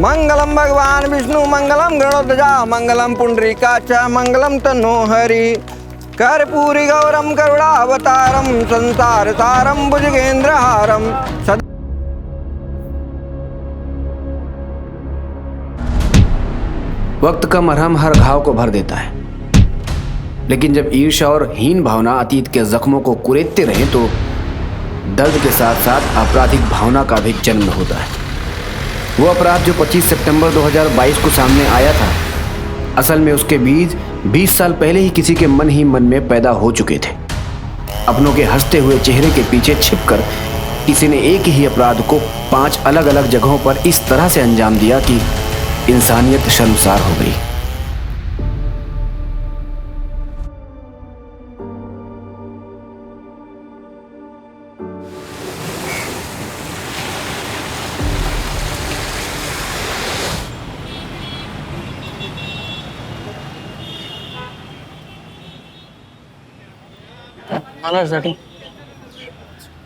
मंगलम भगवान विष्णु मंगलम गरुड़ध्वजा मंगलम पुंडरीकाक्ष मंगलम तन्नो हरि। कर्पूरी गौरम करुणावतारम संसार सारम भुजगेंद्रहारम। वक्त का मरहम हर घाव को भर देता है, लेकिन जब ईर्ष्या और हीन भावना अतीत के जख्मों को कुरेदते रहे तो दर्द के साथ साथ आपराधिक भावना का भी जन्म होता है। वो अपराध जो 25 सितंबर 2022 को सामने आया था, असल में उसके बीज 20 साल पहले ही किसी के मन ही मन में पैदा हो चुके थे। अपनों के हंसते हुए चेहरे के पीछे छिपकर किसी ने एक ही अपराध को 5 अलग अलग जगहों पर इस तरह से अंजाम दिया कि इंसानियत शर्मसार हो गई।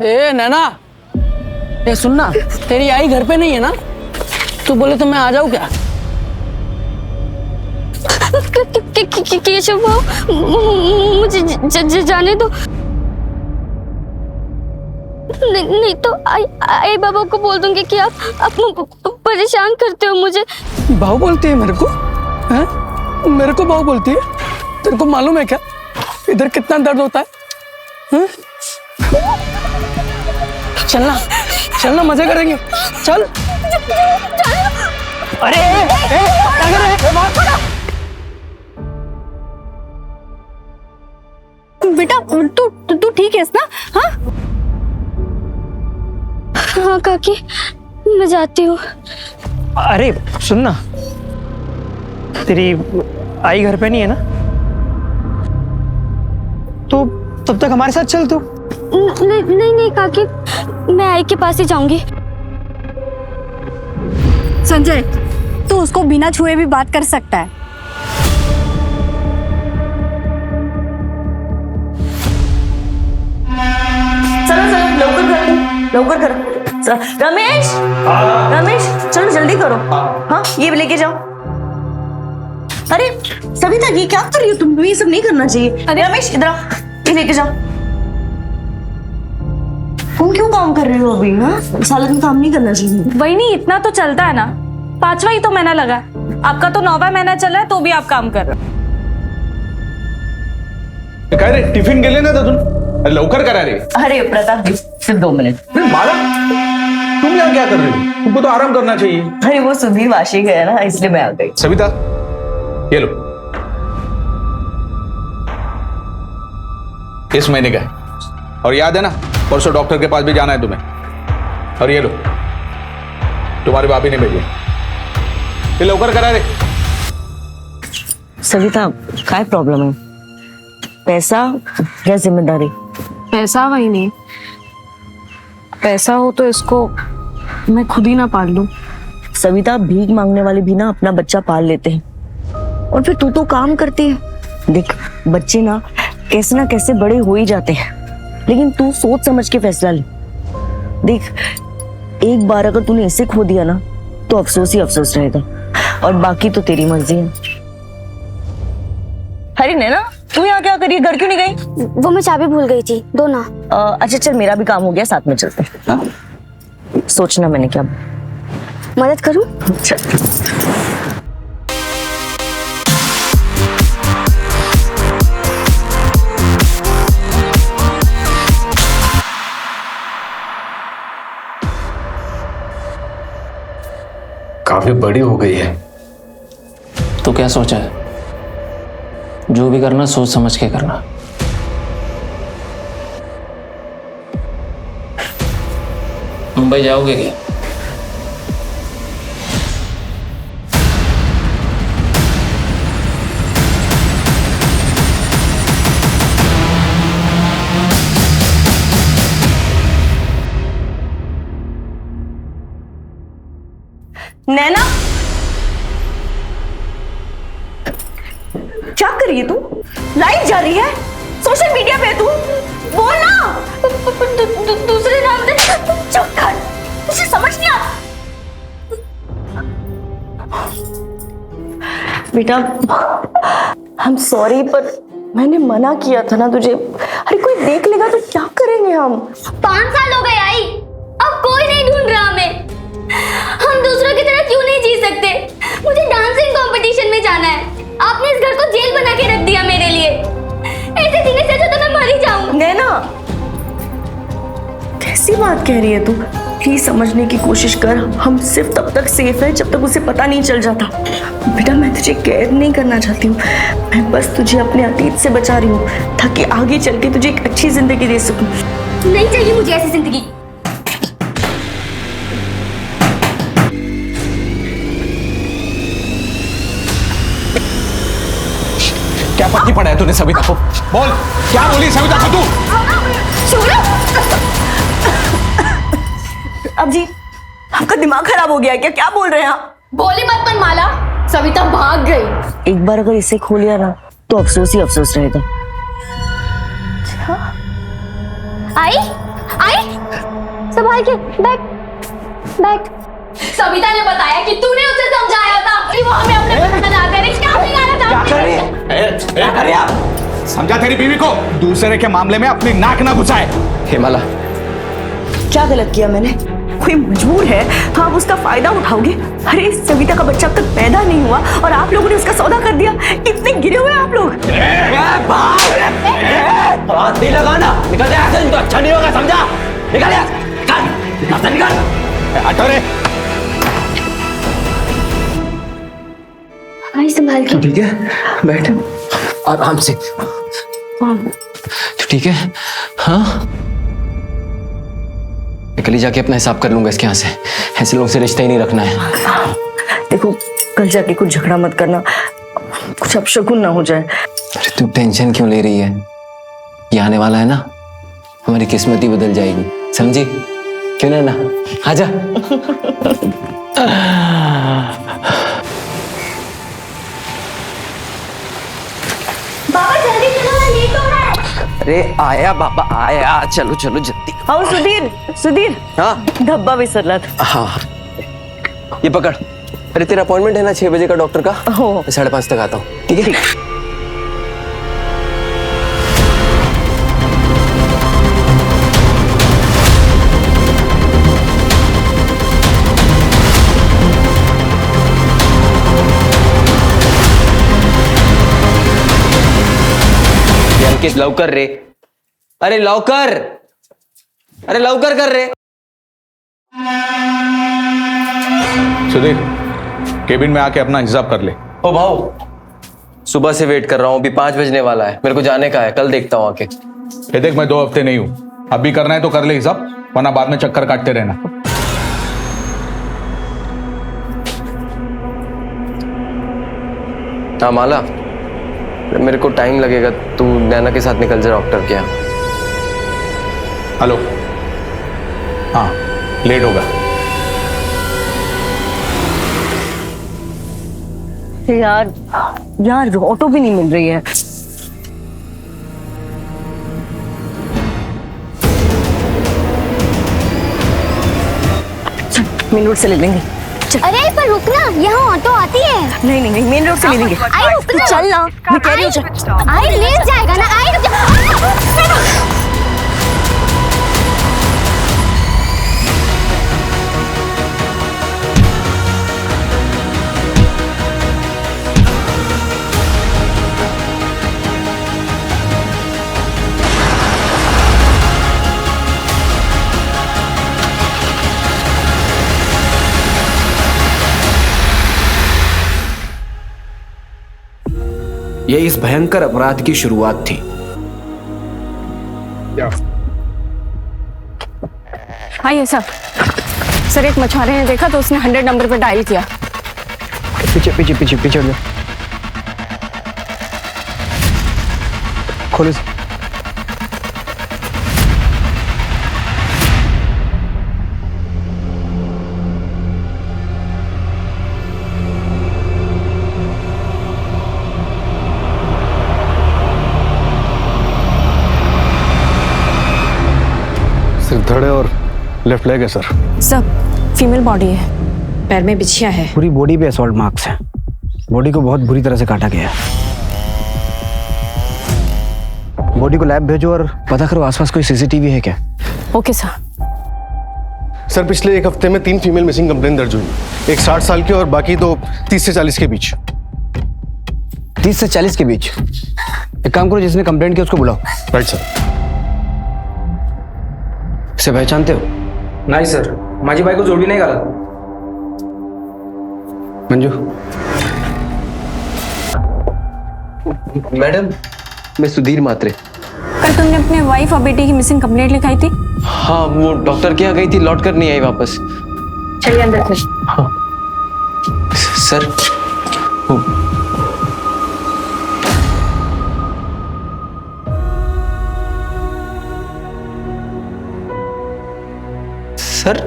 ए नैना, ये सुनना, तेरी आई घर पे नहीं है ना? तू बोले तो मैं आ जाऊँ क्या? केशव भाव, मुझे जाने दो। नहीं तो आई बाबा को बोल दूंगी कि आप परेशान करते हो मुझे। भाव बोलती है मेरे को? हैं? मेरे को भाव बोलती है? तेरे को मालूम है क्या इधर कितना दर्द होता है? हैं? चलना चलना, मजे करेंगे, चल। अरे क्या कर रहे हैं? बेटा तू ठीक है ना? हाँ हाँ काकी, मैं जाती हूँ। अरे सुनना, तेरी आई घर पे नहीं है ना? तो तब तक हमारे साथ चल तू। नहीं काकी, मैं आई के पास ही जाऊंगी। संजय, तू उसको बिना छुए भी बात कर सकता है। चलो लवकर करो। रमेश, रमेश चलो जल्दी करो। हाँ ये भी लेके जाओ। अरे सविता, ये क्या कर रही हो तुम? ये सब नहीं करना चाहिए। अरे रमेश इधर आओ, ये लेके जाओ। तुम क्यों काम कर रहे हो अभी? हाँ सारा दिन काम नहीं करना चाहिए। वही नहीं, इतना तो चलता है ना। 5वां ही तो महीना लगा, आपका तो 9वां महीना चल रहा है तो भी आप काम कर रहे हो। काय रे, टिफिन गेले ना तुम? लवकर करा रे। अरे प्रताप सिर्फ 2 मिनट। माला, तुम यहाँ क्या कर रही हो? तुमको तो आराम करना चाहिए। अरे वो सुधीर वाशी गया ना, इसलिए मैं आ गई। सविता ये लो, इस महीने का है, और याद है ना परसों डॉक्टर के पास भी जाना है तुम्हें। और ये लो, तुम्हारे भाभी ने भेजे, ये लवकर करा रे। सविता काय प्रॉब्लम है? पैसा या जिम्मेदारी? पैसा वही नहीं, पैसा हो तो इसको मैं खुद ही ना पाल लूं। सविता, भीख मांगने वाले भी ना अपना बच्चा पाल लेते हैं, और फिर तू तो काम करती है। देख बच्चे ना कैसे बड़े हो ही जाते हैं, लेकिन तू सोच समझ के फैसला ले। देख एक बार अगर तूने इसे खो दिया ना तो अफसोस ही अफसोस रहेगा, और बाकी तो तेरी मर्जी है। अरे नैना, तू यहाँ क्या करी? घर क्यों नहीं गई? वो मैं चाबी भूल गई थी, दो ना। अच्छा चल, मेरा भी काम हो गया, साथ में चलते हैं। सोचना मैंने क्या मदद करूं? चल। काफी बड़ी हो गई है। तो क्या सोचा है? जो भी करना सोच समझ के करना। मुंबई जाओगे क्या? नैना, क्या कर रही है तू? लाइव जा रही है, सोशल मीडिया पे तू बोल ना। दूसरे नाम से चुप कर, तुझे समझ नहीं आता। बेटा आई एम सॉरी, पर मैंने मना किया था ना तुझे। अरे कोई देख लेगा तो क्या करेंगे हम? 5 साल हो गए आई, अब कोई नहीं ढूंढ रहा हमें। हम दूसरों की तरह क्यों नहीं जी सकते? मुझे डांसिंग कंपटीशन में जाना है। आपने इस घर को जेल बना के रख दिया मेरे लिए। ऐसे जीने से अच्छा तो मैं मर ही जाऊं। नैना, कैसी बात कह रही है तू? प्लीज समझने की कोशिश कर। हम सिर्फ तब तक सेफ है जब तक उसे पता नहीं चल जाता। बेटा मैं तुझे कैद नहीं करना चाहती हूँ, मैं बस तुझे अपने अतीत से बचा रही हूँ ताकि आगे चल के तुझे एक अच्छी जिंदगी दे सकूं। नहीं चाहिए मुझे ऐसी जिंदगी। क्या पट्टी पड़ा है तूने सविता को? बोल, क्या बोली सविता को तू? अब जी आपका दिमाग खराब हो गया है क्या? क्या बोल रहे हैं आप? बोली मत माला, सविता भाग गई। एक बार अगर इसे खो लिया ना तो अफसोस ही अफसोस रहेगा। आई आई संभाल के बैठ बैठ। सविता ने बताया कि तूने उसे समझाया था कि वो हमें अपने घर ना करे। क्या बिगाड़ा था? क्या कर रही है आप? समझा तेरी बीवी को दूसरे के मामले में अपनी नाक ना घुसाए। हेमाला, क्या गलत किया मैंने? कोई मजबूर है तो आप उसका फायदा उठाओगे? अरे सविता का बच्चा अब तक पैदा नहीं हुआ और आप लोगों ने उसका सौदा कर दिया। कितने गिरे हुए हैं आप लोग। हाथ नहीं लगाना, निकल जा यहाँ से, तो अच्छा नहीं होगा, समझा? निकल निकल निकल। हटो रे। आई संभाल के। ठीक है, बैठ आराम से। तो ठीक है, हाँ कल ही जाके अपना हिसाब कर लूंगा इसके यहाँ से। ऐसे लोगों से रिश्ता ही नहीं रखना है। देखो कल जाके कुछ झगड़ा मत करना, कुछ अपशकुन ना हो जाए। अरे तू टेंशन क्यों ले रही है? ये आने वाला है ना, हमारी किस्मत ही बदल जाएगी, समझी? क्यों ना आजा। बाबा जल्दी चलो ना, लेट हो रहा है। अरे आया बाबा आया, चलो चलो जल्दी। आओ सुधीर, सुधीर। हाँ धब्बा विसरला था। हाँ, ये पकड़। अरे तेरा अपॉइंटमेंट है ना 6 बजे का डॉक्टर का? हो। मैं 5:30 तक आता हूँ, ठीक है? अंकित लवकर रे, अरे लवकर, अरे लवकर कर रे। सुधीर, केबिन में आके अपना हिसाब कर ले। ओ भाऊ, सुबह से वेट कर रहा हूँ, अभी 5 बजने वाला है, मेरे को जाने का है, कल देखता हूँ आके। ये देख मैं 2 हफ्ते नहीं हूं, अभी करना है तो कर ले हिसाब, वरना बाद में चक्कर काटते रहना। हाँ माला, मेरे को टाइम लगेगा, तू नैना के साथ निकल जा डॉक्टर के यहाँ। हेलो, हाँ लेट होगा। यार यार ऑटो भी नहीं मिल रही है। मेन रोड से ले लेंगे। अरे पर रुकना, यहाँ ऑटो आती है। नहीं नहीं नहीं, मेन रोड से ले लेंगे। आई रुकना, चल ना, मैं कह रही हूँ चल। आई ले जाएगा ना। आई रुक जा। यह इस भयंकर अपराध की शुरुआत थी। आइए सर, एक मछुआरे ने देखा तो उसने 100 नंबर पे डायल किया। पीछे पीछे पीछे पीछे हो जाओ। खोलो। सिर्फ धड़े और लेफ्ट लेग है सर। सब फीमेल बॉडी है। पैर में बिछिया है। पूरी बॉडी पे असॉल्ट मार्क्स हैं। बॉडी को बहुत बुरी तरह से काटा गया है। बॉडी को लैब भेजो और पता करो आसपास कोई सीसीटीवी है क्या। Okay sir. सर पिछले एक हफ्ते में 3 फीमेल मिसिंग कंप्लेन दर्ज हुई। एक 60 साल की और बाकी तो 30 से 40 के बीच। 30 से 40 के बीच। एक काम करो, जिसने कंप्लेंट किया उसको बुलाओ। Right sir. इसे पहचानते हो? नहीं सर, माझी बाई को जोड़ भी नहीं गाला। मंजू। मैडम, मैं सुधीर मात्रे। कल तुमने अपने वाइफ और बेटी की मिसिंग कंप्लेंट लिखाई थी। हाँ, वो डॉक्टर के यहाँ गई थी, लौट कर नहीं आई वापस। चलिए अंदर से। हाँ सर, वो सर,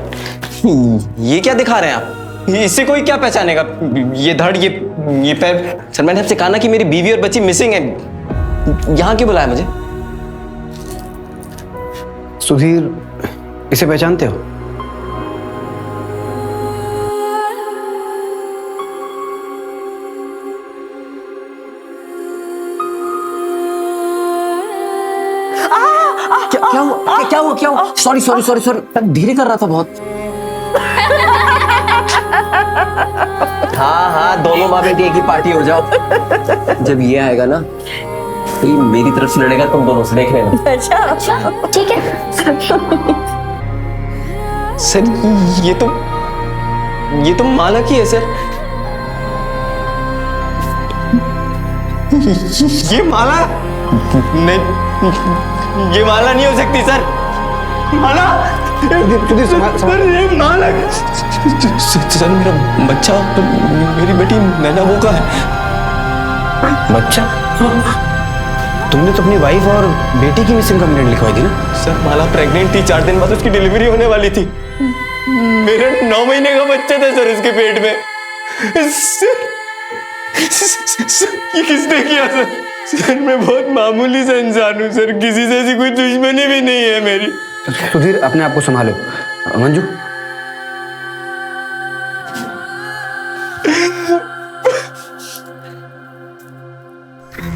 ये क्या दिखा रहे हैं आप? इससे कोई क्या पहचानेगा? ये धड़, ये पैर। सर मैंने आपसे कहा ना कि मेरी बीवी और बच्ची मिसिंग है। यहाँ क्यों बुलाया मुझे? सुधीर, इसे पहचानते हो? क्या हुआ? सॉरी, धीरे कर रहा था बहुत। हाँ, दोनों माँ बेटी एक ही पार्टी हो जाओ। जब ये आएगा ना, तो ये मेरी तरफ से लड़ेगा, तुम दोनों से देख लेना। अच्छा ठीक है। सर ये तो माला की है सर। ये माला नहीं, ये माला नहीं हो सकती सर। माला, सर ये माला। सर मेरा बच्चा, मेरी बेटी नैना वो का है। बच्चा? तुमने तो अपनी वाइफ और बेटी की मिसिंग कंप्लेंट लिखवाई थी ना? सर माला प्रेग्नेंट थी, 4 दिन बाद उसकी डिलीवरी होने वाली थी। मेरे 9 महीने का बच्चा था सर उसके पेट में। सर ये किसने किया सर? सर मैं बहुत मामूली सा इंसान हूँ सर, किसी से ऐसी कोई दुश्मनी भी नहीं है मेरी। सुधीर, अपने आप को संभालो। मंजू,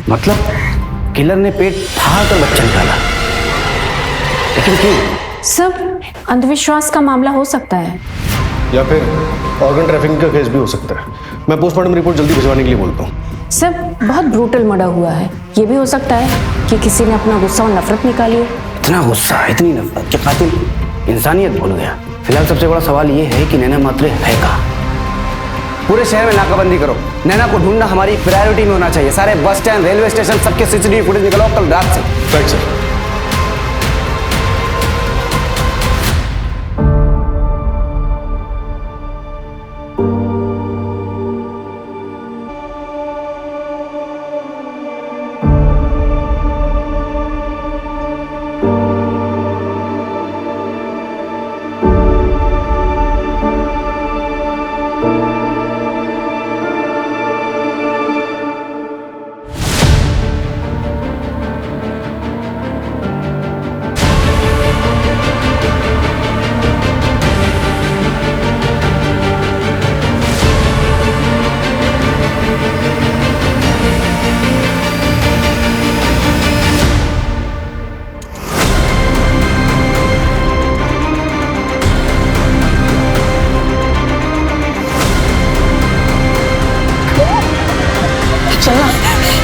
मतलब किलर ने पेट फाड़ कर बच्चा निकाला, लेकिन क्यों? सब अंधविश्वास का मामला हो सकता है, या फिर ऑर्गन ट्रैफिकिंग का केस भी हो सकता है। मैं पोस्टमार्टम रिपोर्ट जल्दी भिजवाने के लिए बोलता हूँ। सब बहुत ब्रूटल मर्डर हुआ है। ये भी हो सकता है कि किसी ने अपना गुस्सा और नफरत निकाली हो। इतना गुस्सा, इतनी नफरत कि कातिल इंसानियत भूल गया। फिलहाल सबसे बड़ा सवाल ये है कि नैना मात्रे है कहाँ? पूरे शहर में नाकाबंदी करो। नैना को ढूंढना हमारी प्रायोरिटी में होना चाहिए। सारे बस स्टैंड, रेलवे स्टेशन, सबके सीसीटीवी फुटेज निकलो कल रात से। Right sir.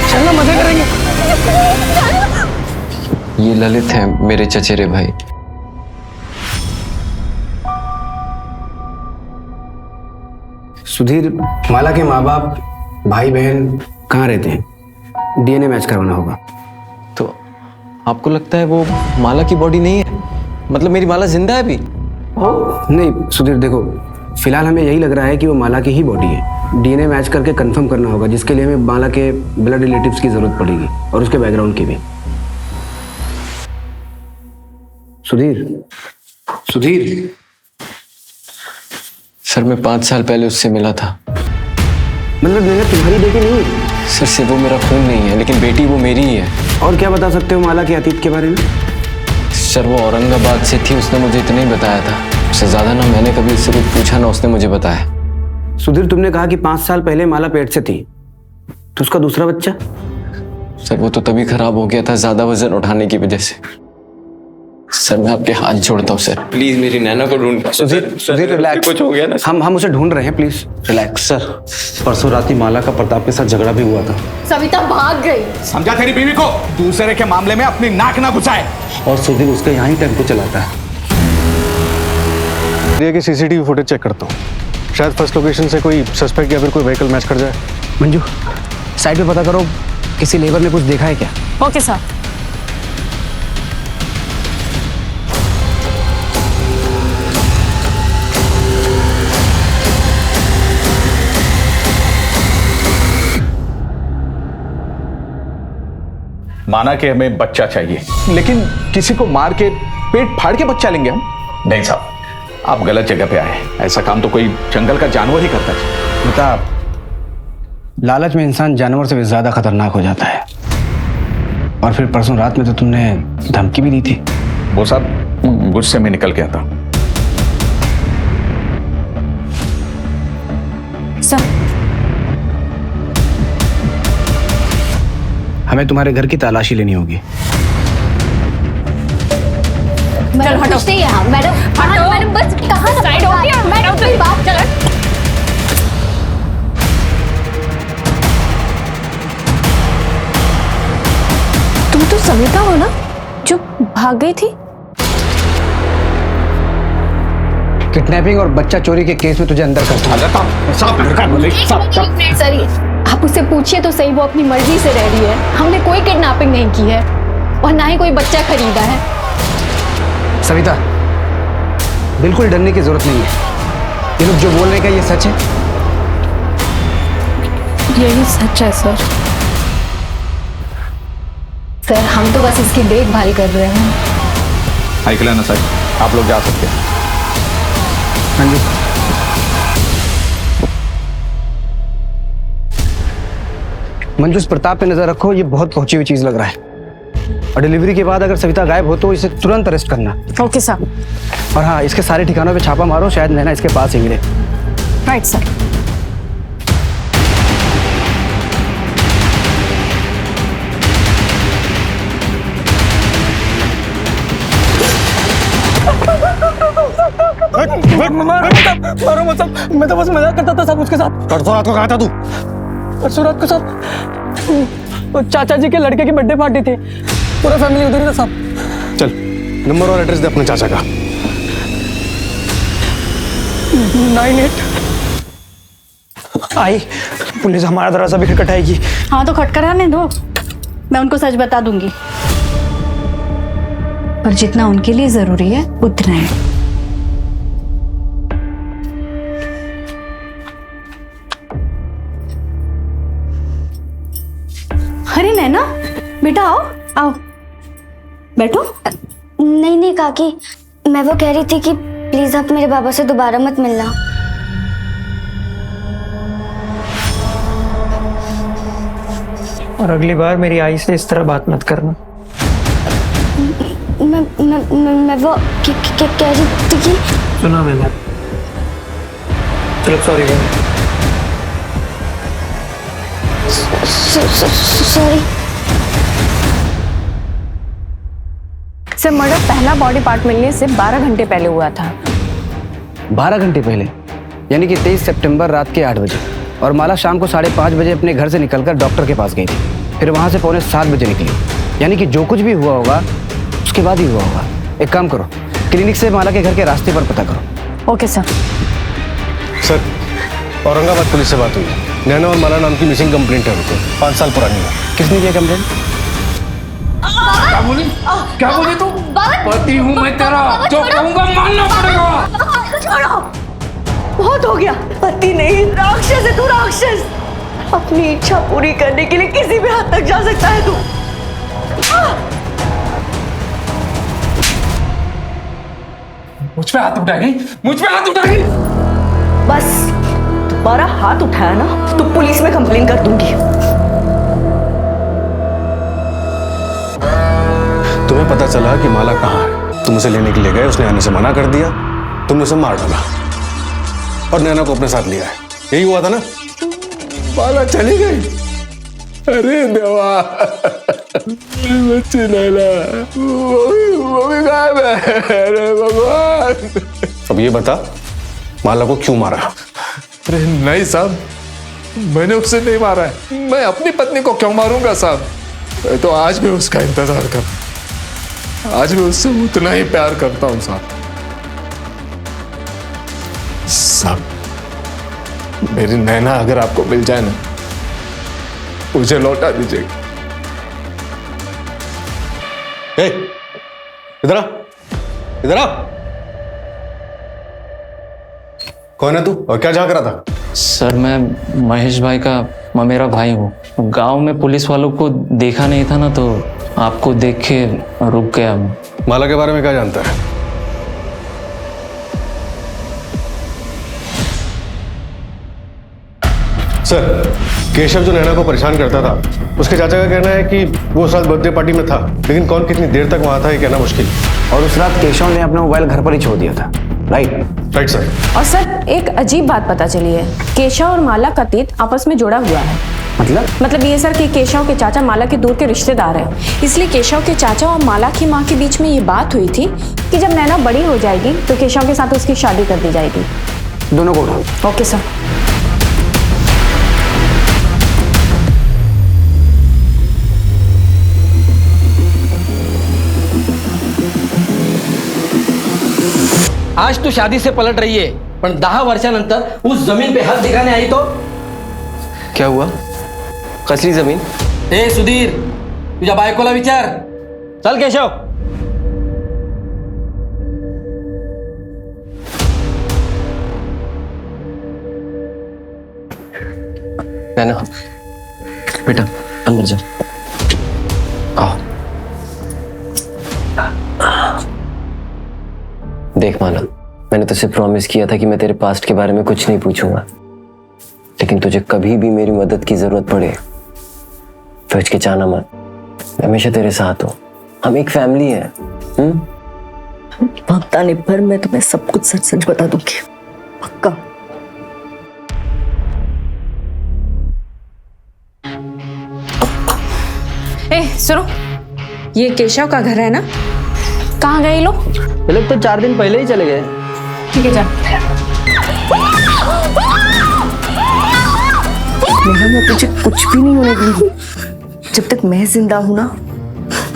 चलना, मजे करेंगे। ये ललित हैं, मेरे चचेरे भाई। सुधीर, माला के माँ बाप, भाई बहन कहाँ रहते हैं? डीएनए मैच करवाना होगा। तो आपको लगता है वो माला की बॉडी नहीं है? मतलब मेरी माला जिंदा है अभी? नहीं सुधीर, देखो फिलहाल हमें यही लग रहा है कि वो माला की ही बॉडी है। डीएनए मैच करके कंफर्म करना होगा, जिसके लिए हमें माला के ब्लड रिलेटिव्स की जरूरत पड़ेगी और उसके बैकग्राउंड की भी। सुधीर सर मैं 5 साल पहले उससे मिला था। मतलब नैना तुम्हारी बेटी नहीं है? सर से वो मेरा खून नहीं है, लेकिन बेटी वो मेरी ही है। और क्या बता सकते हो माला के अतीत के बारे में? सर वो औरंगाबाद से थी, उसने मुझे इतना ही बताया था। उससे ज्यादा ना मैंने कभी उससे कुछ पूछा, ना उसने मुझे बताया। सुधीर, तुमने कहा कि 5 साल पहले माला पेट से थी, तो उसका दूसरा बच्चा? सर वो तो तभी खराब हो गया था, ज्यादा वजन उठाने की वजह से। सर मैं आपके हाथ जोड़ता हूँ सर, प्लीज मेरी नैना को ढूंढ। सुधीर रिलैक्स, कुछ हो गया ना? हम उसे ढूंढ रहे हैं, प्लीज रिलैक्स। सर परसों रात ही माला का प्रताप के साथ झगड़ा भी हुआ था। सविता भाग गई। समझा तेरी बीवी को, दूसरे के मामले में अपनी नाक ना घुसाए। और सुधीर उसका यहाँ ही टेम्पो चलाता है। ये कि सीसीटीवी फुटेज चेक करता हूँ, शायद फर्स्ट लोकेशन से कोई सस्पेक्ट या फिर कोई व्हीकल मैच कर जाए। मंजू, साइड पे पता करो किसी लेबर ने कुछ देखा है क्या? Okay sir. माना कि हमें बच्चा चाहिए, लेकिन किसी को मार के पेट फाड़ के बच्चा लेंगे हम? नहीं साहब, आप गलत जगह पे आए। ऐसा काम तो कोई जंगल का जानवर ही करता है। बता, लालच में इंसान जानवर से भी ज्यादा खतरनाक हो जाता है। और फिर परसों रात में तो तुमने धमकी भी दी थी। वो सब गुस्से में निकल गया था। सर हमें तुम्हारे घर की तलाशी लेनी होगी। मैडम कुछ नहीं यहाँ। मैडम मैडम बस कहाँ साइड हो गया? मैडम कोई बात चल। तुम तो सविता हो ना जो भाग गई थी? किडनैपिंग और बच्चा चोरी के केस में तुझे अंदर कर दूंगा। सर आप उससे पूछिए तो सही, वो अपनी मर्जी से रह रही है। हमने कोई किडनैपिंग नहीं की है और ना ही कोई बच्चा खरीदा है। सविता, बिल्कुल डरने की जरूरत नहीं है। ये लोग जो बोल रहे हैं, ये सच है? यही सच है सर। सर हम तो बस इसकी देखभाल कर रहे हैं। आइकला ना सर, आप लोग जा सकते हैं। हाँ जी। मंजू, इस प्रताप पे नजर रखो, ये बहुत पहुंची हुई चीज लग रहा है। और डिलीवरी के बाद अगर सविता गायब हो तो इसे तुरंत अरेस्ट करना। Okay sir. और हाँ, इसके सारे ठिकानों पे छापा मारो, शायद नैना इसके पास ही मिले। Right sir. मारो मत साहब, मैं तो बस मजाक करता था साहब उसके साथ। परसों रात को कहा था तू? परसों रात को साहब वो चाचा जी के लड़के की बर्थडे पार्टी थी, पूरा फैमिली उधर ही था साहब। चल नंबर और एड्रेस दे अपने चाचा का। 98। आई पुलिस हमारा दरवाजा भी खटखटाएगी। हाँ तो खटखटाने दो, मैं उनको सच बता दूंगी। पर जितना उनके लिए जरूरी है उतना है। अरे नैना बेटा, आओ आओ बैठो। नहीं नहीं काकी, मैं वो कह रही थी कि प्लीज आप मेरे बाबा से दोबारा मत मिलना। और अगली बार मेरी आई से इस तरह बात मत करना। मैं वो कह रही थी कि सुना मैंने। चलो सॉरी। सॉरी सर, मर्डर पहला बॉडी पार्ट मिलने से 12 घंटे पहले हुआ था। 12 घंटे पहले, यानी कि 23 सितंबर रात के 8 बजे। और माला शाम को 5:30 बजे अपने घर से निकलकर डॉक्टर के पास गई थी, फिर वहां से 7:45 बजे निकली। यानी कि जो कुछ भी हुआ होगा उसके बाद ही हुआ होगा। एक काम करो, क्लिनिक से माला के घर के रास्ते पर पता करो। Okay sir. Sir Aurangabad police से बात हुई, नैना और माला नाम की मिसिंग कंप्लेंट है उनको, 5 साल पुरानी है। किसने किया कंप्लेंट? क्या बोली तू? पति हूँ मैं तेरा, जो कहूँगा मानना पड़ेगा। छोड़ो, बहुत हो गया। पति नहीं, राक्षस है तू, राक्षस। अपनी इच्छा पूरी करने के लिए किसी भी हद तक जा सकता है तू। मुझ पे हाथ उठाएगी, मुझ पे हाथ उठाएगी। बस दोबारा हाथ उठाया ना तो पुलिस में कंप्लेन कर दूंगी। तुम्हें पता चला कि माला कहाँ है, तुम उसे लेने के लिए गए, उसने आने से मना कर दिया, तुमने उसे मार डाला और नैना को अपने साथ लिया है। यही हुआ था ना? माला चली गई। अरे देवा, बच्ची नैना वो भी गायब है। अरे भगवान। अब ये बता, माला को क्यों मारा? अरे नहीं साहब, मैंने उसे नहीं मारा है। मैं अपनी पत्नी को क्यों मारूंगा साहब? मैं तो आज भी उसका इंतजार करता, आज भी उससे उतना ही प्यार करता हूं साहब। साहब, मेरी नैना अगर आपको मिल जाए ना, मुझे लौटा दीजिएगा। इधर आ, इधर आ। कौन है तू और क्या झांक रहा था? सर, मैं महेश भाई का ममेरा भाई हूँ। गांव में पुलिस वालों को देखा नहीं था ना, तो आपको देख के रुक गया। माला के बारे में क्या जानता है? सर, केशव जो नैना को परेशान करता था, उसके चाचा का कहना है कि वो उस रात बर्थडे पार्टी में था, लेकिन कौन कितनी देर तक वहां था ये कहना मुश्किल। और उस रात केशव ने अपना मोबाइल घर पर ही छोड़ दिया था। Right sir. और सर, एक अजीब बात पता चली है। केशव और माला का तीत आपस में जुड़ा हुआ है। मतलब ये सर कि केशव के चाचा माला के दूर के रिश्तेदार हैं। इसलिए केशव के चाचा और माला की माँ के बीच में ये बात हुई थी कि जब नैना बड़ी हो जाएगी तो केशव के साथ उसकी शादी कर दी जाएगी। दोनों को उठाओ। Okay sir. आज तू शादी से पलट रही आहे, पण 10 वर्षानंतर उस जमीन पे हात दिखाने आई तो क्या हुआ? कसली जमीन? ए सुधीर, तुझ्या बायकोला विचार। चल केशव। नैना, बेटा अंदर जा। आओ। देख माला, मैंने तुझसे प्रॉमिस किया था कि मैं तेरे पास्ट के बारे में कुछ नहीं पूछूंगा, लेकिन तुझे कभी भी मेरी मदद की जरूरत पड़े तो हिचकिचाना मत। मैं हमेशा तेरे साथ हूं। हम एक फैमिली है। वक्त आने पर मैं तुम्हें सब कुछ सच सच बता दूंगी, पक्का। ए सुनो, ये केशव का घर है ना? कहाँ गए लोग? ये लोग तो 4 दिन पहले ही चले गए। ठीक है, जा। मैं तुझे कुछ भी नहीं होने दूंगी। जब तक मैं जिंदा हूं ना,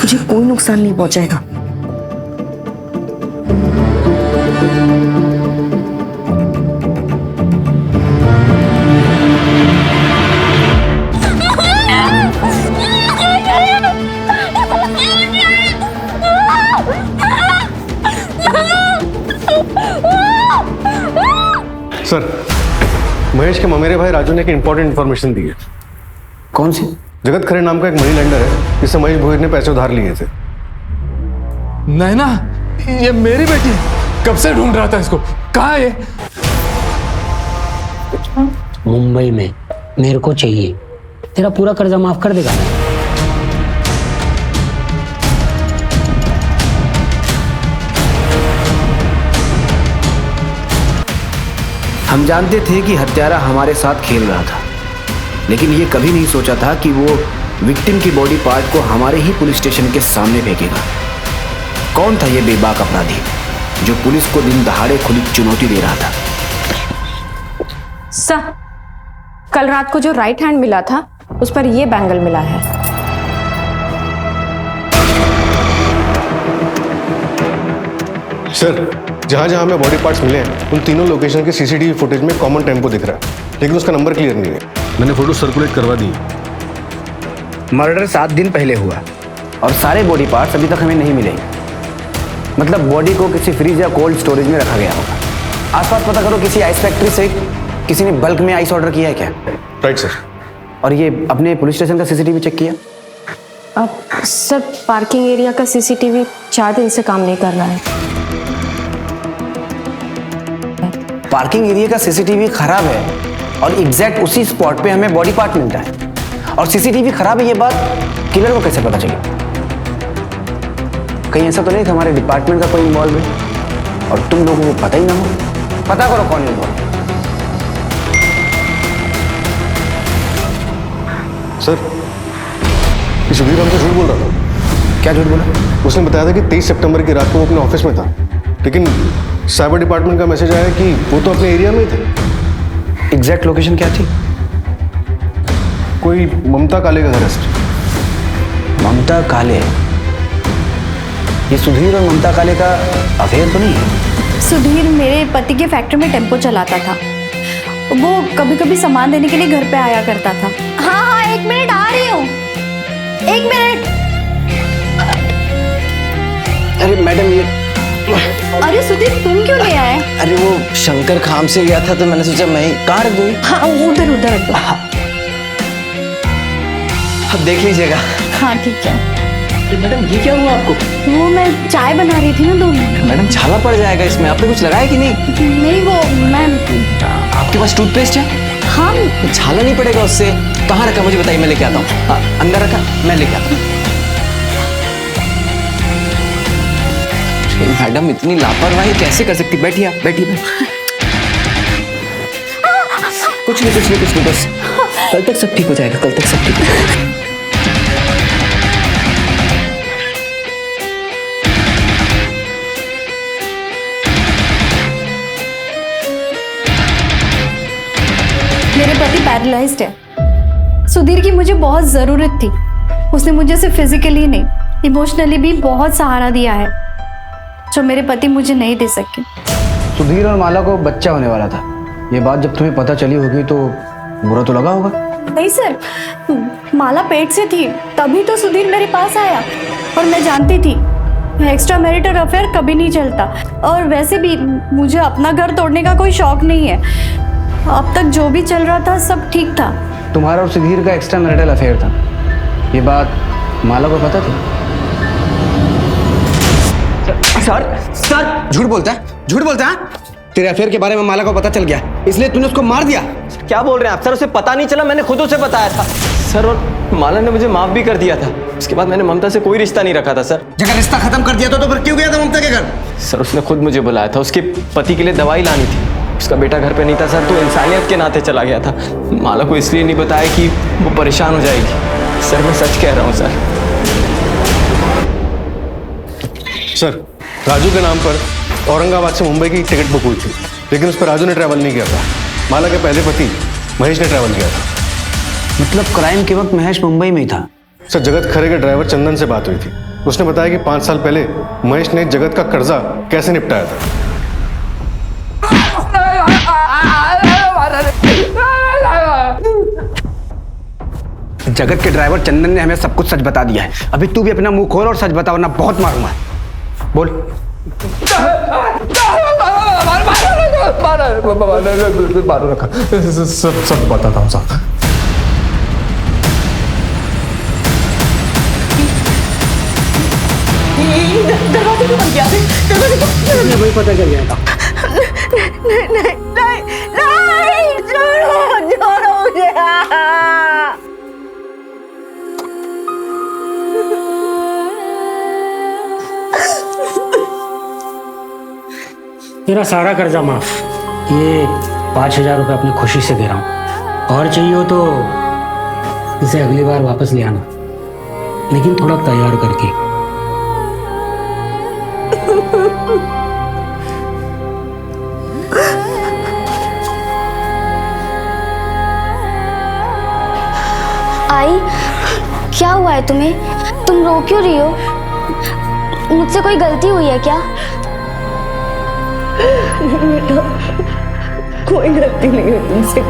तुझे कोई नुकसान नहीं पहुंचाएगा। सर, महेश के ममेरे भाई राजू ने एक इंपॉर्टेंट इंफॉर्मेशन दी है। कौन सी? जगत खरे नाम का एक मनी लेंडर है जिससे महेश भोईर ने पैसे उधार लिए थे। नैना, ये मेरी बेटी है। कब से ढूंढ रहा था इसको। कहाँ है? मुंबई में। मेरे को चाहिए। तेरा पूरा कर्जा माफ कर देगा। हम जानते थे कि हत्यारा हमारे साथ खेल रहा था, लेकिन ये कभी नहीं सोचा था कि वो विक्टिम की बॉडी पार्ट को हमारे ही पुलिस स्टेशन के सामने फेंकेगा। कौन था ये बेबाक अपराधी जो पुलिस को दिन दहाड़े खुली चुनौती दे रहा था? सर, कल रात को जो राइट हैंड मिला था उस पर ये बैंगल मिला है। सर, जहां जहां हमें बॉडी पार्ट्स मिले हैं उन तीनों लोकेशन के सीसीटीवी फुटेज में कॉमन टेम्पो दिख रहा है, लेकिन उसका नंबर क्लियर नहीं है। मैंने फोटो सर्कुलेट करवा दी। मर्डर 7 दिन पहले हुआ और सारे बॉडी पार्ट्स अभी तक हमें नहीं मिले। मतलब बॉडी को किसी फ्रीज या कोल्ड स्टोरेज में रखा गया होगा। आसपास पता करो, किसी आइस फैक्ट्री से किसी ने बल्क में आइस ऑर्डर किया है क्या? Right sir. और ये अपने पुलिस स्टेशन का सीसीटीवी चेक किया? अब सर, पार्किंग एरिया का सीसीटीवी 4 दिन से काम नहीं कर रहा है। पार्किंग एरिया का सीसीटीवी खराब है और एग्जैक्ट उसी स्पॉट पे हमें बॉडी पार्ट मिलता है, और सीसीटीवी खराब है ये बात किलर को कैसे पता चली? कहीं ऐसा तो नहीं था हमारे डिपार्टमेंट का कोई इन्वॉल्व है और तुम लोगों को पता ही ना हो? पता करो कौन इन्वॉल्व। सर, ये सुधीर हमसे झूठ बोल रहा था। क्या झूठ बोला? उसने बताया था कि 23 सितंबर की रात को वो अपने ऑफिस में था, लेकिन साइबर डिपार्टमेंट का मैसेज आया कि वो तो अपने एरिया में ही थे। एग्जैक्ट लोकेशन क्या थी? कोई ममता काले का घर है सर। ममता काले? ये सुधीर और ममता काले का अफेयर तो नहीं है? सुधीर मेरे पति के फैक्ट्री में टेम्पो चलाता था। वो कभी कभी सामान देने के लिए घर पे आया करता था। हाँ हाँ, 1 मिनट आ रही हूँ, 1 मिनट। अरे मैडम ये, अरे सुधीर तुम क्यों ले आए? अरे वो शंकर खाम से गया था तो मैंने सोचा मैं ही कहाँ रख दूँ। हाँ उधर उधर रख दो। अब देख लीजिएगा। हाँ ठीक है। मैडम ये क्या हुआ आपको? वो मैं चाय बना रही थी ना, 2 मिनट। मैडम छाला पड़ जाएगा इसमें, आपने कुछ लगाया कि नहीं? नहीं वो मैं, आपके पास टूथपेस्ट है? हाँ। छाला नहीं पड़ेगा उससे। कहाँ रखा मुझे बताइए, मैं लेके आता हूँ। अंदर रखा, मैं लेके आता हूँ। मैडम इतनी लापरवाही कैसे कर सकती? बैठिए आप, बैठिए। कुछ नहीं बस कल तक सब ठीक हो जाएगा, कल तक सब ठीक हो जाएगा। मेरे पति पैरालाइज्ड है। सुधीर की मुझे बहुत जरूरत थी। उसने मुझे सिर्फ फिजिकली नहीं, इमोशनली भी बहुत सहारा दिया है, जो मेरे पति मुझे नहीं दे सके। सुधीर और माला को बच्चा होने वाला था। ये बात जब तुम्हें पता चली होगी तो बुरा तो लगा होगा? नहीं सर, माला पेट से थी तभी तो सुधीर मेरे पास आया। और मैं जानती थी एक्स्ट्रा मैरिटल अफेयर कभी नहीं चलता, और वैसे भी मुझे अपना घर तोड़ने का कोई शौक नहीं है। अब तक जो भी चल रहा था सब ठीक था। तुम्हारा और सुधीर का एक्स्ट्रा मैरिटल अफेयर था, ये बात माला को पता थी? सर झूठ बोलता है? तेरे अफेयर के बारे में माला को पता चल गया, इसलिए तूने उसको मार दिया? क्या बोल रहे हैं आप सर? उसे पता नहीं चला, मैंने खुद उसे बताया था सर, और माला ने मुझे माफ भी कर दिया था। उसके बाद मैंने ममता से कोई रिश्ता नहीं रखा था सर। जगह रिश्ता खत्म कर दिया तो फिर क्यों गया था ममता के घर? सर उसने खुद मुझे बुलाया था, उसके पति के लिए दवाई लानी थी। उसका बेटा घर पे नहीं था सर, तो इंसानियत के नाते चला गया था। माला को इसलिए नहीं बताया कि वो परेशान हो जाएगी। सर मैं सच कह रहा हूँ सर। सर, राजू के नाम पर औरंगाबाद से मुंबई की टिकट बुक हुई थी, लेकिन उस पर राजू ने ट्रैवल नहीं किया था। माला के पहले पति महेश ने ट्रैवल किया था। मतलब क्राइम के वक्त महेश मुंबई में ही था? सर, जगत खरे के ड्राइवर चंदन से बात हुई थी। उसने बताया कि 5 साल पहले महेश ने जगत का कर्जा कैसे निपटाया था। जगत के ड्राइवर चंदन ने हमें सब कुछ सच बता दिया है। अभी तू भी अपना मुंह खोल और सच बता, वरना बहुत मारूंगा। बोल। सब बताता हूँ साहब। दरवाजे को बंद किया, दरवाजे को वही पता चल गया था। नहीं, छोड़ो मुझे। तेरा सारा कर्जा माफ। ये 5,000 रुपये अपनी खुशी से दे रहा हूँ, और चाहिए हो तो इसे अगली बार वापस ले आना, लेकिन थोड़ा तैयार करके। आई, क्या हुआ है तुम्हें? तुम रो क्यों रही हो? मुझसे कोई गलती हुई है क्या? बेटा, कोई गलती नहीं है तुमसे।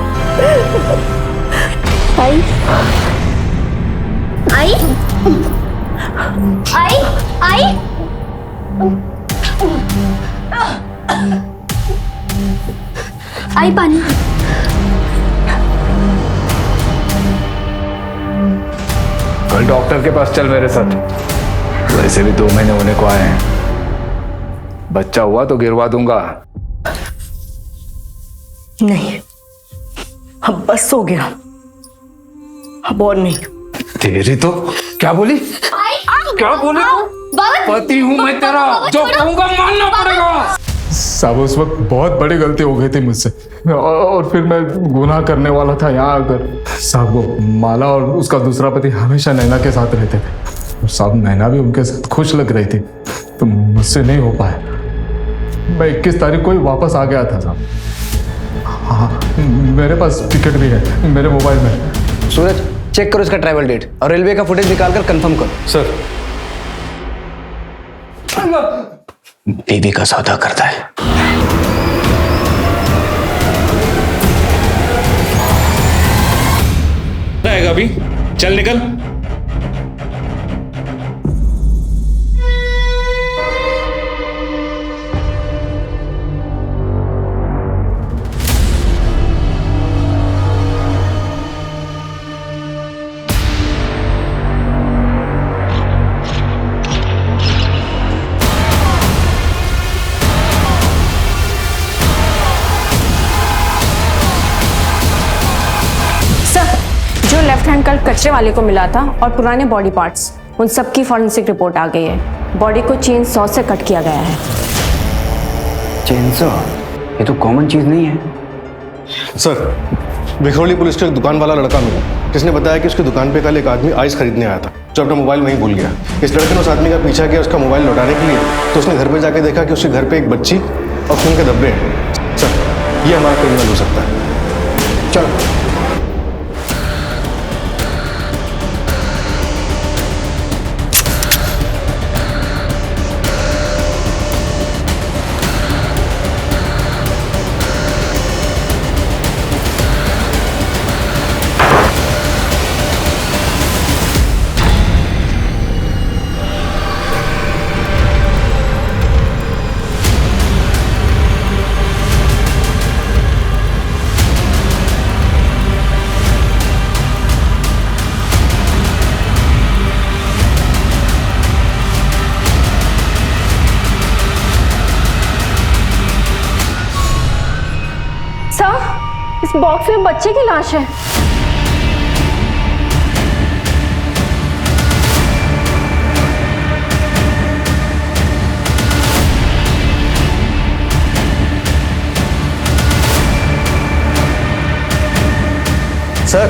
आई, आई, आई, आई, आई पानी। कल डॉक्टर के पास चल मेरे साथ। वैसे भी 2 महीने होने को आए हैं, बच्चा हुआ तो गिरवा दूंगा। नहीं, अब बस हो गया, अब और नहीं। तेरी तो क्या बोली? क्या बोली? पति हूं मैं तेरा, जो कहूंगा मानना पड़ेगा। साहब उस वक्त बहुत बड़ी गलती हो गई थी मुझसे, और फिर मैं गुनाह करने वाला था यहाँ आकर। साहब वो माला और उसका दूसरा पति हमेशा नैना के साथ रहते थे, और साहब नैना भी उनके साथ खुश लग रही थी, तो मुझसे नहीं हो पाया। मैं 21 तारीख को ही वापस आ गया था साहब। हाँ, मेरे पास टिकट भी है मेरे मोबाइल में। सूरज, चेक करो इसका ट्रैवल डेट और रेलवे का फुटेज निकाल कर कंफर्म करो। सर। बीवी का सौदा करता है। रहेगा अभी, चल निकल। लेफ्ट हैंड कल कचरे वाले को मिला था और पुराने बॉडी पार्ट्स, उन सब की फॉरेंसिक रिपोर्ट आ गई है। बॉडी को चेन सॉ से कट किया गया है। चेनसॉ? ये तो कॉमन चीज नहीं है। सर, विखरौली पुलिस को एक दुकान वाला लड़का मिला जिसने बताया कि उसकी दुकान पे कल एक आदमी आइस खरीदने आया था जो अपना मोबाइल वहीं भूल गया। इस लड़के ने उस आदमी का पीछा किया उसका मोबाइल लौटाने के लिए, तो उसने घर पे जाके देखा कि उसके घर पे एक बच्ची और खून के धब्बे हैं। सर, ये हमारा क्रिमिनल हो सकता है। चलो। इस बॉक्स में बच्चे की लाश है। सर,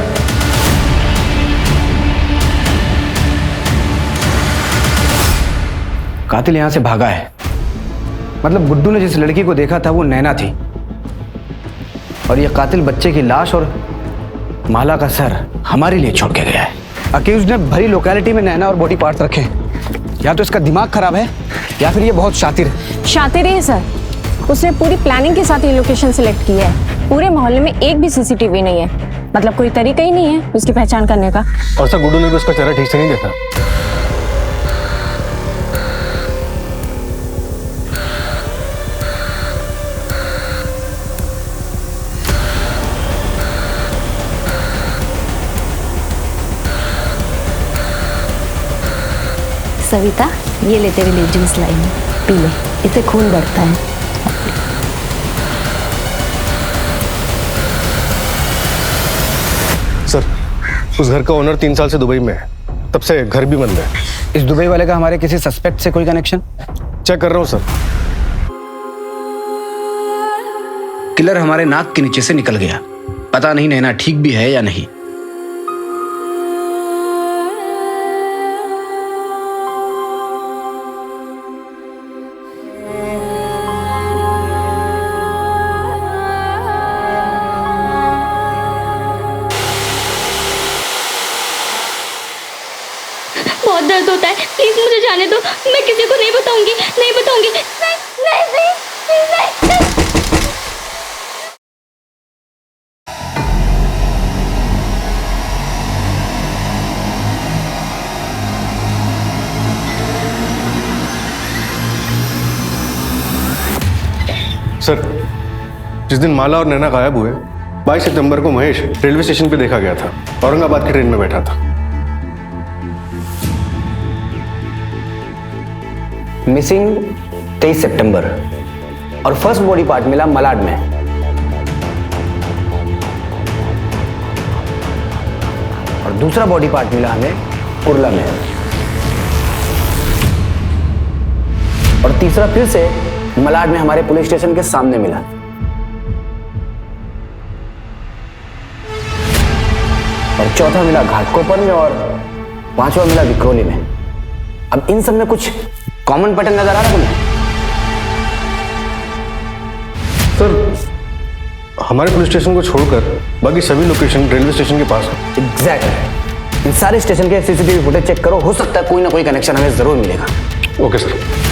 कातिल यहां से भागा है। मतलब गुड्डू ने जिस लड़की को देखा था वो नैना थी, और ये कातिल बच्चे की लाश और माला का सर हमारे लिए छोड़ के गया है। अक्यूज ने भरी लोकेलिटी में नैना और बॉडी पार्ट्स रखे। या तो इसका दिमाग खराब है या फिर ये बहुत शातिर है। शातिर है सर, उसने पूरी प्लानिंग के साथ ये लोकेशन सिलेक्ट की है। पूरे मोहल्ले में एक भी सीसीटीवी नहीं है, मतलब कोई तरीका ही नहीं है उसकी पहचान करने का। और सर, गुड्डू ने भी उसका चेहरा ठीक से नहीं देखा। सविता, ये ले तेरे लिए जूस लाई हूं, पी ले, इससे खून बढ़ता है। सर, उस घर का ओनर 3 साल से दुबई में है, तब से घर भी बंद है। इस दुबई वाले का हमारे किसी सस्पेक्ट से कोई कनेक्शन? चेक कर रहा हूं सर। किलर हमारे नाक के नीचे से निकल गया। पता नहीं नैना ठीक भी है या नहीं। बहुत दर्द होता है, प्लीज मुझे जाने दो। मैं किसी को नहीं बताऊंगी, नहीं बताऊंगी। नहीं नहीं नहीं नहीं, नहीं। सर, जिस दिन माला और नैना गायब हुए 22 सितंबर को महेश रेलवे स्टेशन पे देखा गया था। औरंगाबाद की ट्रेन में बैठा था। मिसिंग 23 सितंबर और फर्स्ट बॉडी पार्ट मिला मलाड में। और दूसरा बॉडी पार्ट मिला हमें कुर्ला में। और तीसरा फिर से मलाड में हमारे पुलिस स्टेशन के सामने मिला। और चौथा मिला घाटकोपर में और पांचवा मिला विक्रोली में। अब इन सब में कुछ कॉमन पैटर्न नजर आ रहा है तुम्हें? सर, हमारे पुलिस स्टेशन को छोड़कर बाकी सभी लोकेशन रेलवे स्टेशन के पास है। एग्जैक्टली। इन सारे स्टेशन के सीसीटीवी फुटेज चेक करो, हो सकता है कोई ना कोई कनेक्शन हमें जरूर मिलेगा। Okay sir.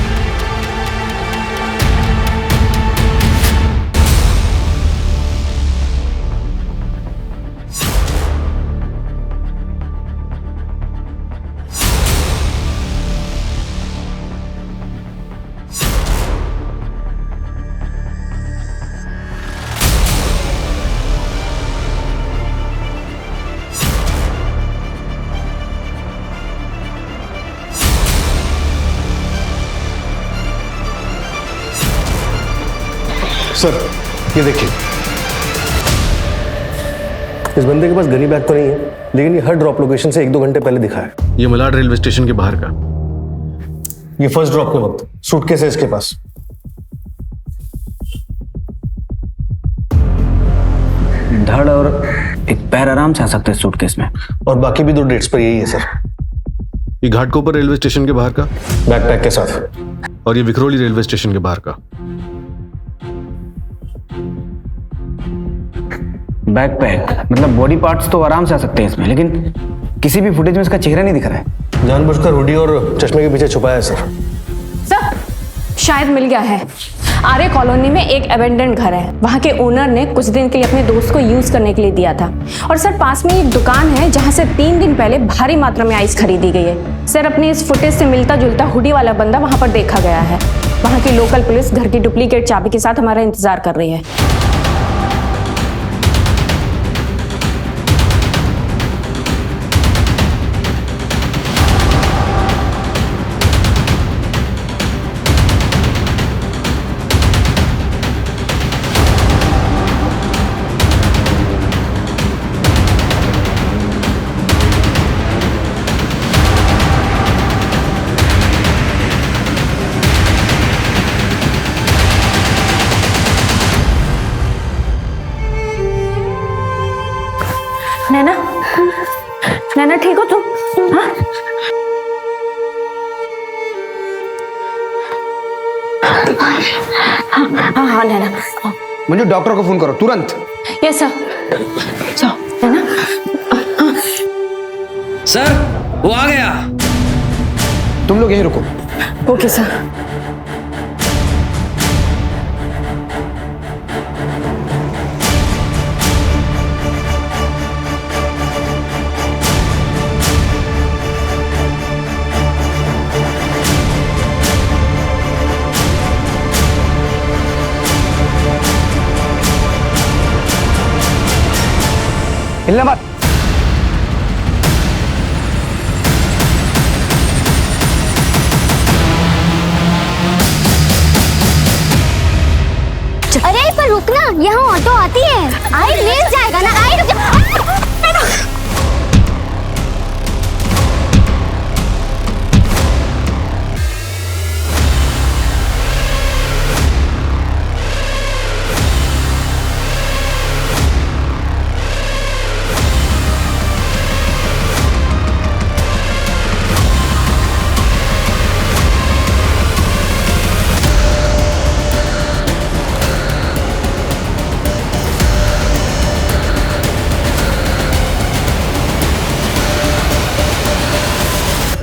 सर, ये देखिए, इस बंदे के पास गनी बैग तो नहीं है, लेकिन ये हर ड्रॉप लोकेशन से 1-2 घंटे पहले दिखा है। ये मलाड रेलवे स्टेशन के बाहर का। ये फर्स्ट ड्रॉप के वक्त सूटकेस है इसके पास। धड़ और एक पैर आराम से आ सकते हैं सूटकेस में। और बाकी भी 2 डेट्स पर यही है सर। ये घाटकोपर रेलवे स्टेशन के बाहर का बैकपैक के साथ, और ये विक्रोली रेलवे स्टेशन के बाहर का। बैकपैक मतलब बॉडी पार्ट्स तो आराम से आ सकते हैं इसमें, लेकिन किसी भी फुटेज में इसका चेहरा नहीं दिख रहा है। जानबूझकर हुडी और चश्मे के पीछे छुपाया है सर। सर, शायद मिल गया है। आर्य कॉलोनी में एक एबेंडेंट घर है, वहाँ के ओनर ने कुछ दिन के लिए अपने दोस्त को यूज करने के लिए दिया था। और सर, पास में एक दुकान है जहाँ से 3 दिन पहले भारी मात्रा में आइस खरीदी गई है। सर, अपनी इस फुटेज से मिलता जुलता हुडी वाला बंदा वहाँ पर देखा गया है। वहाँ की लोकल पुलिस घर की डुप्लीकेट चाबी के साथ हमारा इंतजार कर रही है। नैना, नैना ठीक हो तुम? हाँ? हाँ हाँ नैना। मुझे डॉक्टर को फोन करो तुरंत। Yes sir. नैना, सर, वो आ गया। तुम लोग यहीं रुको। Okay sir. हिलना मत। अरे पर रुकना, यहाँ ऑटो आती है। आई मिल जाएगा ना। आई रुक जा।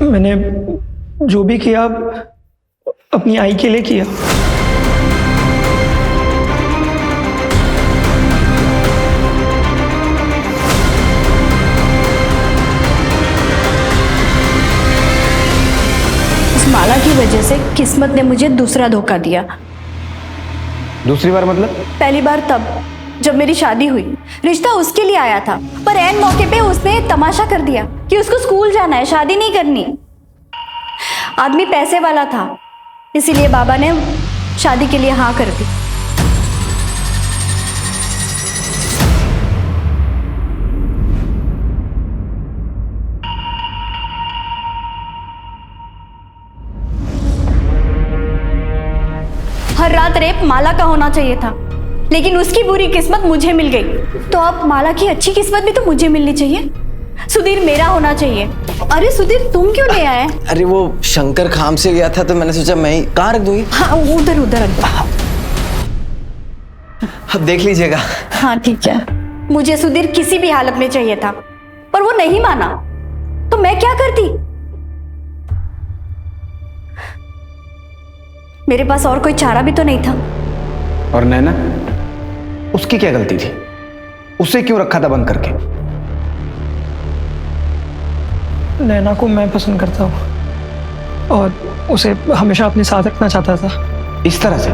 मैंने जो भी किया अपनी आई के लिए किया। इस माला की वजह से किस्मत ने मुझे दूसरा धोखा दिया। दूसरी बार मतलब? पहली बार तब जब मेरी शादी हुई। रिश्ता उसके लिए आया था, पर ऐन मौके पे उसने तमाशा कर दिया कि उसको स्कूल जाना है, शादी नहीं करनी। आदमी पैसे वाला था, इसीलिए बाबा ने शादी के लिए हाँ कर दी। हर साथ रेप माला का होना चाहिए था, लेकिन उसकी बुरी किस्मत मुझे मिल गई। तो अब माला की अच्छी किस्मत भी तो मुझे मिलनी चाहिए। सुधीर मेरा होना चाहिए। अरे सुधीर तुम क्यों ले आए? अरे वो शंकर खाम से गया था तो मैंने सोचा मैं ही कहाँ रख दूंगी। हाँ उधर उधर रख दो। अब देख लीजिएगा। हाँ ठीक है। मुझे सुधीर किसी भी हालत में चाहिए था, पर वो नहीं माना, तो मैं क्या करती? मेरे पास और कोई चारा भी तो नहीं था। और नैना, उसकी क्या गलती थी? उसे क्यों रखा था बंद करके? नैना को मैं पसंद करता हूँ और उसे हमेशा अपने साथ रखना चाहता था। इस तरह से?